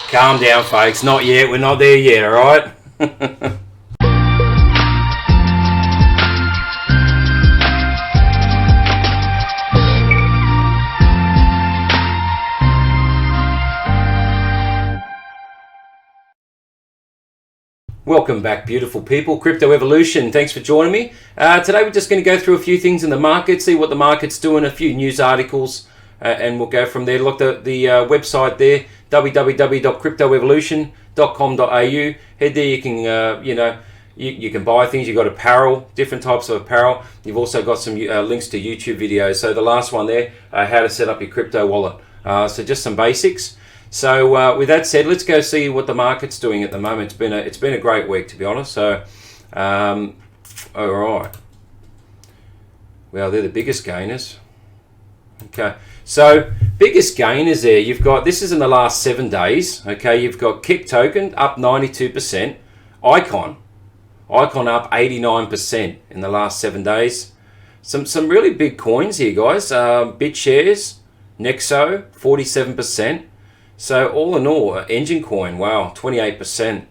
Calm down, folks. Not yet. We're not there yet, all right? Welcome back, beautiful people. Crypto Evolution, thanks for joining me. Today we're just going to go through a few things in the market, see what the market's doing, a few news articles, and we'll go from there. Look, the website there, www.cryptoevolution.com.au. Head there, you can, you can buy things. You've got apparel, different types of apparel. You've also got some links to YouTube videos. So the last one there, how to set up your crypto wallet. So just some basics. So with that said, let's go see what the market's doing at the moment. It's been a great week, to be honest. So, all right. Well, they're the biggest gainers. Okay. So biggest gainers there. You've got, this is in the last 7 days. Okay. You've got Kick Token up 92%. Icon up 89% in the last 7 days. Some really big coins here, guys. BitShares, Nexo 47%. So all in all, Engine Coin, wow, 28%.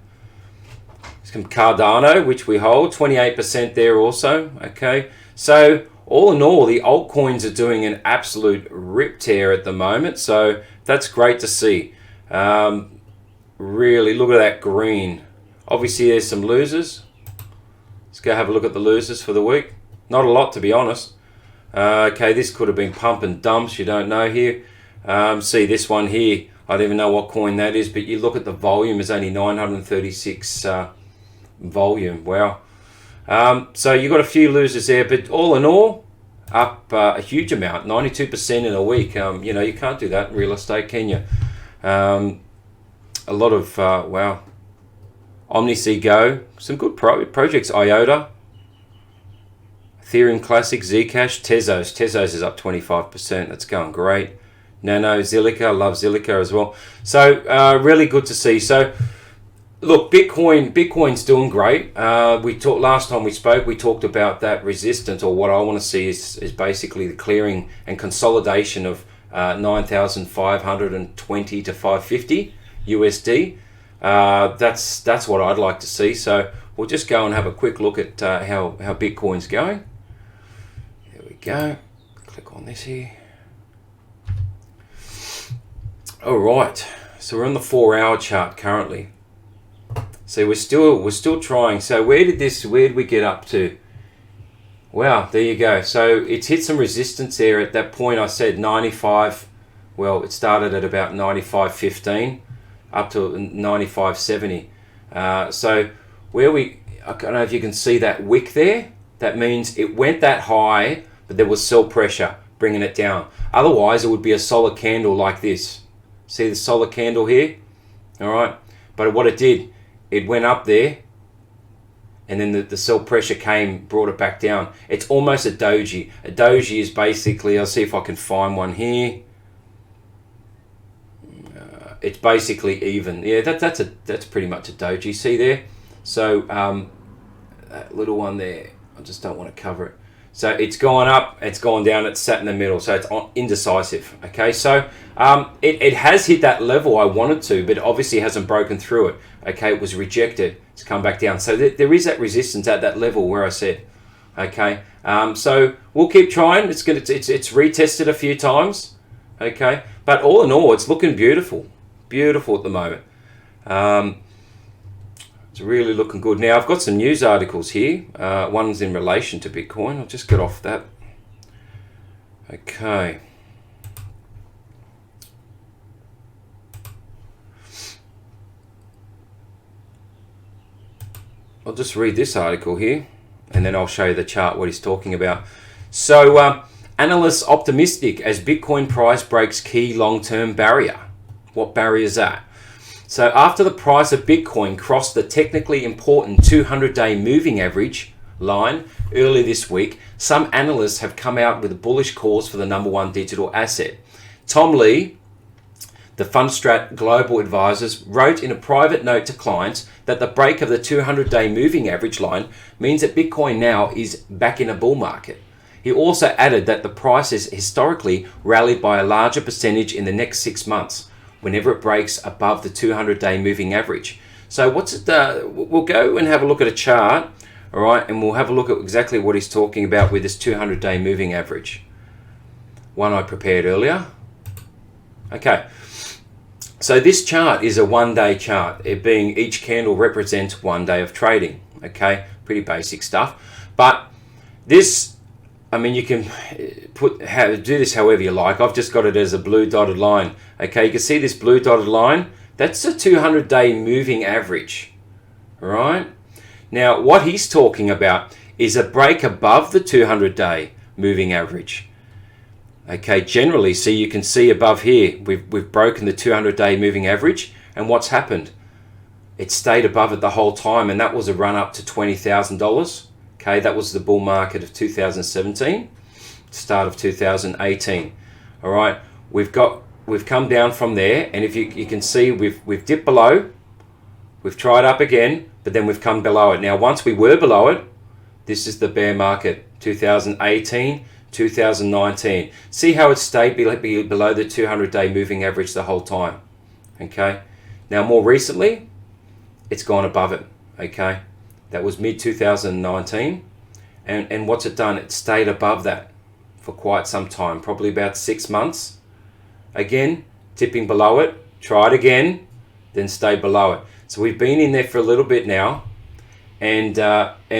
Some Cardano, which we hold, 28% there also. Okay, so all in all, the altcoins are doing an absolute rip tear at the moment. So that's great to see. Really, look at that green. Obviously, there's some losers. Let's go have a look at the losers for the week. Not a lot, to be honest. Okay, this could have been pump and dumps. You don't know here. See this one here. I don't even know what coin that is, but you look at the volume, it's only 936 volume. Wow. So you got a few losers there, but all in all, up a huge amount, 92% in a week. You can't do that in real estate, can you? A lot of, wow. OmniSea Go, some good projects. IOTA, Ethereum Classic, Zcash, Tezos. Tezos is up 25%. That's going great. Nano, Zilliqa, love Zilliqa as well. So really good to see. So look, Bitcoin's doing great. We talked last time we spoke. We talked about that resistance, or what I want to see is basically the clearing and consolidation of 9,520 to 550 USD. That's what I'd like to see. So we'll just go and have a quick look at how Bitcoin's going. There we go. Click on this here. All right, so we're on the 4-hour chart currently. So we're still trying. So where did we get up to? Wow, there you go. So it's hit some resistance there at that point. I said 95. Well, it started at about 95.15 up to 95.70. So I don't know if you can see that wick there. That means it went that high, but there was sell pressure bringing it down. Otherwise, it would be a solid candle like this. See the solid candle here? All right. But what it did, it went up there, and then the sell pressure brought it back down. It's almost a doji. A doji is basically, I'll see if I can find one here. It's basically even. Yeah, that's pretty much a doji. See there? So that little one there, I just don't want to cover it. So it's gone up, it's gone down, it's sat in the middle, so it's indecisive. Okay, so it has hit that level I wanted to, but obviously hasn't broken through it. Okay, it was rejected, it's come back down. So there is that resistance at that level where I said. Okay, so we'll keep trying. It's retested a few times. Okay, but all in all, it's looking beautiful at the moment. It's really looking good. Now, I've got some news articles here. One's in relation to Bitcoin. I'll just get off that. Okay. I'll just read this article here, and then I'll show you the chart, what he's talking about. So, analysts optimistic as Bitcoin price breaks key long-term barrier. What barrier is that? So after the price of Bitcoin crossed the technically important 200-day moving average line earlier this week, some analysts have come out with bullish calls for the number one digital asset. Tom Lee, the Fundstrat Global Advisors, wrote in a private note to clients that the break of the 200-day moving average line means that Bitcoin now is back in a bull market. He also added that the price has historically rallied by a larger percentage in the next 6 months, whenever it breaks above the 200-day moving average. So what's it? We'll go and have a look at a chart, all right, and we'll have a look at exactly what he's talking about with this 200-day moving average. One I prepared earlier. Okay, so this chart is a one-day chart, it being each candle represents 1 day of trading. Okay, pretty basic stuff, but this, I mean, you can do this however you like. I've just got it as a blue dotted line. Okay, you can see this blue dotted line. That's a 200-day moving average. All right. Now, what he's talking about is a break above the 200-day moving average. Okay, generally, so you can see above here, we've broken the 200-day moving average, and what's happened? It stayed above it the whole time, and that was a run up to $20,000. Okay, that was the bull market of 2017, start of 2018. All right, we've come down from there, and if you can see, we've dipped below, we've tried up again, but then we've come below it. Now, once we were below it, this is the bear market, 2018, 2019. See how it stayed below the 200-day moving average the whole time. Okay, now more recently, it's gone above it. Okay, that was mid-2019, and what's it done? It stayed above that for quite some time, probably about 6 months. Again, tipping below it, try it again, then stay below it. So we've been in there for a little bit now, and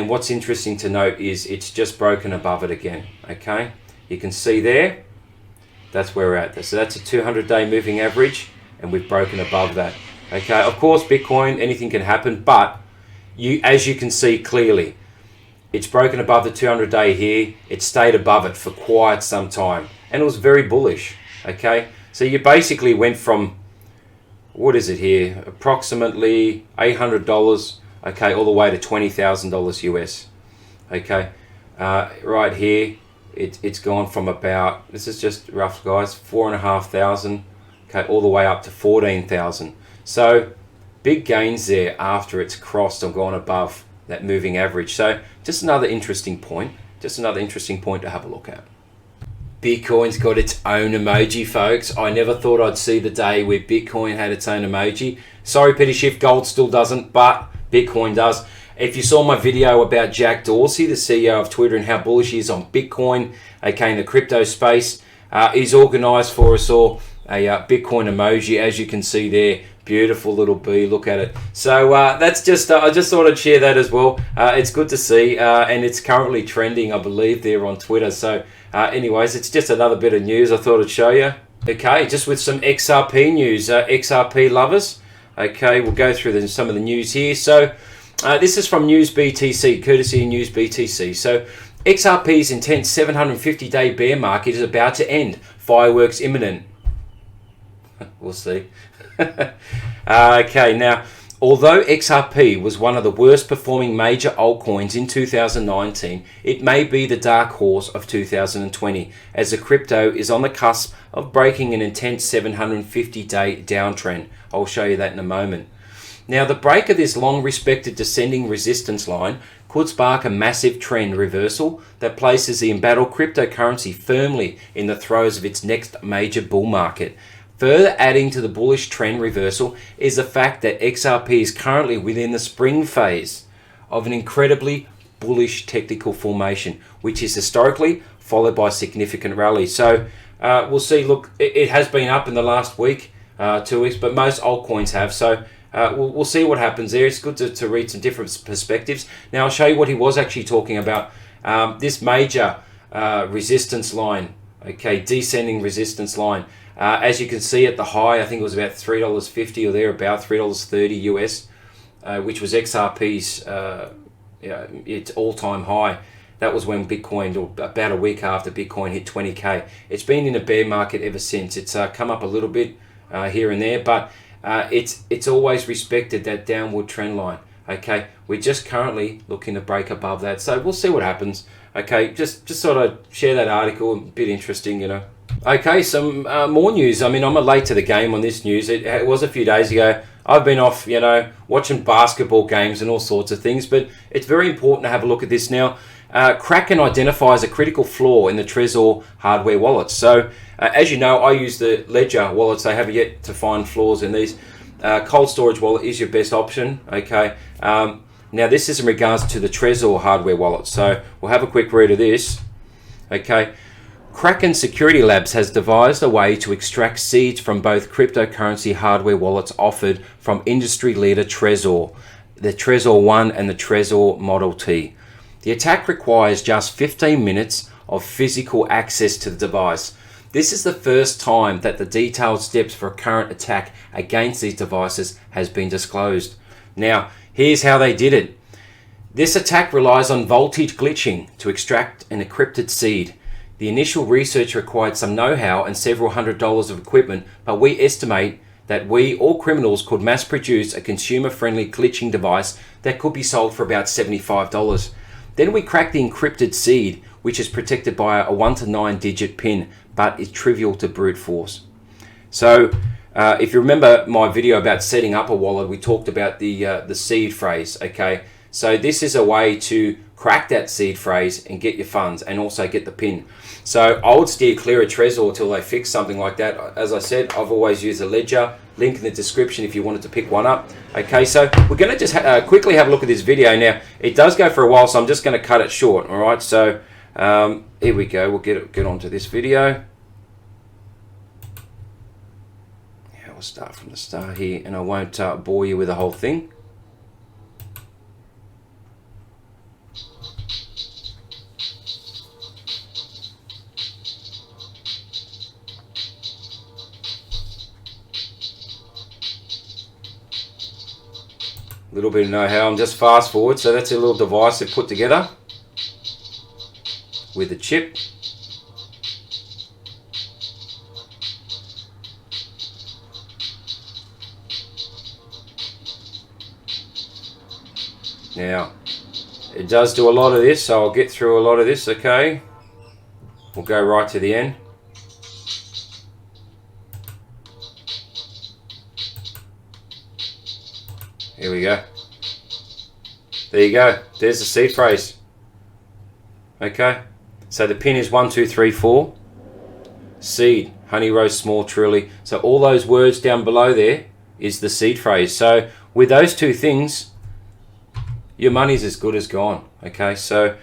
what's interesting to note is it's just broken above it again. Okay, you can see there, that's where we're at. So that's a 200-day moving average, and we've broken above that. Okay, of course, Bitcoin, anything can happen, but as you can see clearly, it's broken above the 200-day here. It stayed above it for quite some time, and it was very bullish. Okay, so you basically went from, what is it here, approximately $800, okay, all the way to $20,000 US. Okay, right here, it's gone from about, this is just rough, guys, 4,500, okay, all the way up to 14,000. So big gains there after it's crossed or gone above that moving average. So just another interesting point, to have a look at. Bitcoin's got its own emoji, folks. I never thought I'd see the day where Bitcoin had its own emoji. Sorry, Petty Shift, gold still doesn't, but Bitcoin does. If you saw my video about Jack Dorsey, the CEO of Twitter, and how bullish he is on Bitcoin, okay, in the crypto space, he's organized for us all a Bitcoin emoji, as you can see there. Beautiful little bee, look at it. So that's just, I just thought I'd share that as well. It's good to see, and it's currently trending, I believe, there on Twitter. So anyways, it's just another bit of news I thought I'd show you. Okay, just with some XRP news, XRP lovers. Okay, we'll go through some of the news here. So this is from News BTC, courtesy of News BTC. So XRP's intense 750-day bear market is about to end. Fireworks imminent. We'll see. Okay, now, although XRP was one of the worst performing major altcoins in 2019, it may be the dark horse of 2020, as the crypto is on the cusp of breaking an intense 750-day downtrend. I'll show you that in a moment. Now, the break of this long-respected descending resistance line could spark a massive trend reversal that places the embattled cryptocurrency firmly in the throes of its next major bull market. Further adding to the bullish trend reversal is the fact that XRP is currently within the spring phase of an incredibly bullish technical formation, which is historically followed by significant rallies. So we'll see. Look, it has been up in the last week, 2 weeks, but most altcoins have. So we'll see what happens there. It's good to read some different perspectives. Now I'll show you what he was actually talking about. This major resistance line, okay, descending resistance line. As you can see at the high, I think it was about $3.50 or there, about $3.30 US, which was XRP's its all-time high. That was when Bitcoin, or about a week after Bitcoin hit 20K. It's been in a bear market ever since. It's come up a little bit here and there, but it's always respected that downward trend line. Okay, we're just currently looking to break above that, so we'll see what happens. Okay, just sort of share that article, a bit interesting, you know. Okay, some more news. I mean, I'm late to the game on this news. It was a few days ago. I've been off, you know, watching basketball games and all sorts of things, but it's very important to have a look at this now. Kraken identifies a critical flaw in the Trezor hardware wallets. So, as you know, I use the Ledger wallets. They have yet to find flaws in these. Cold storage wallet is your best option. Okay. Now, this is in regards to the Trezor hardware wallet. So, we'll have a quick read of this. Okay. Kraken Security Labs has devised a way to extract seeds from both cryptocurrency hardware wallets offered from industry leader Trezor, the Trezor 1 and the Trezor Model T. The attack requires just 15 minutes of physical access to the device. This is the first time that the detailed steps for a current attack against these devices has been disclosed. Now, here's how they did it. This attack relies on voltage glitching to extract an encrypted seed. The initial research required some know-how and several $100s of equipment, but we estimate that we or criminals could mass produce a consumer-friendly glitching device that could be sold for about $75. Then we cracked the encrypted seed, which is protected by a 1 to 9 digit pin, but is trivial to brute force. So, if you remember my video about setting up a wallet, we talked about the seed phrase, okay? So this is a way to crack that seed phrase and get your funds and also get the pin. So I would steer clear of Trezor till they fix something like that. As I said, I've always used a Ledger. Link in the description if you wanted to pick one up. Okay, so we're going to just quickly have a look at this video. Now, it does go for a while, so I'm just going to cut it short, all right? So here we go. We'll get onto this video. Yeah, we'll start from the start here, and I won't bore you with the whole thing. Little bit of know-how. I'm just fast forward. So that's a little device they've put together with a chip. Now, it does do a lot of this, so I'll get through a lot of this, okay? We'll go right to the end. Here we go. There you go. There's the seed phrase. Okay. So the pin is 1, 2, 3, 4. Seed, honey roast small truly. So all those words down below there is the seed phrase. So with those two things, your money's as good as gone. Okay. So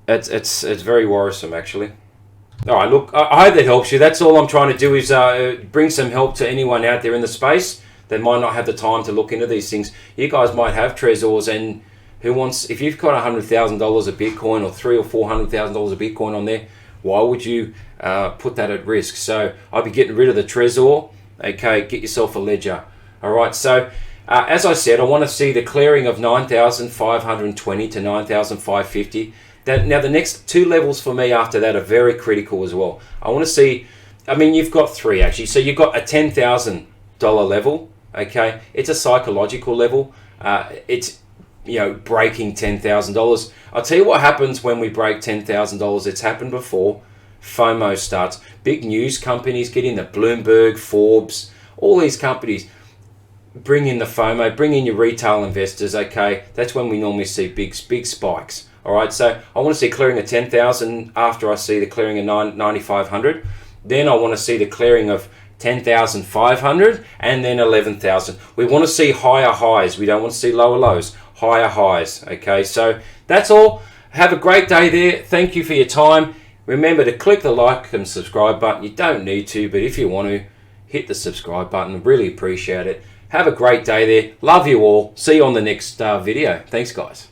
it's very worrisome actually. All right. Look, I hope that helps you. That's all I'm trying to do is bring some help to anyone out there in the space that might not have the time to look into these things. You guys might have Trezors, and if you've got $100,000 of Bitcoin or $300,000 or $400,000 of Bitcoin on there, why would you put that at risk? So I'd be getting rid of the Trezor. Okay, get yourself a Ledger. All right. So as I said, I want to see the clearing of 9,520 to 9,550. Now the next two levels for me after that are very critical as well. I want to see. I mean, you've got three actually. So you've got a $10,000 level. Okay, it's a psychological level. It's breaking $10,000. I'll tell you what happens when we break $10,000. It's happened before. FOMO starts. Big news companies get in, the Bloomberg, Forbes, all these companies bring in the FOMO, bring in your retail investors. Okay, that's when we normally see big spikes. All right, so I want to see clearing of 10,000 after I see the clearing of 9,500. Then I want to see the clearing of 10,500 and then 11,000. We want to see higher highs. We don't want to see lower lows. Higher highs. Okay, so that's all. Have a great day there. Thank you for your time. Remember to click the like and subscribe button. You don't need to, but if you want to, hit the subscribe button. Really appreciate it. Have a great day there. Love you all. See you on the next video. Thanks, guys.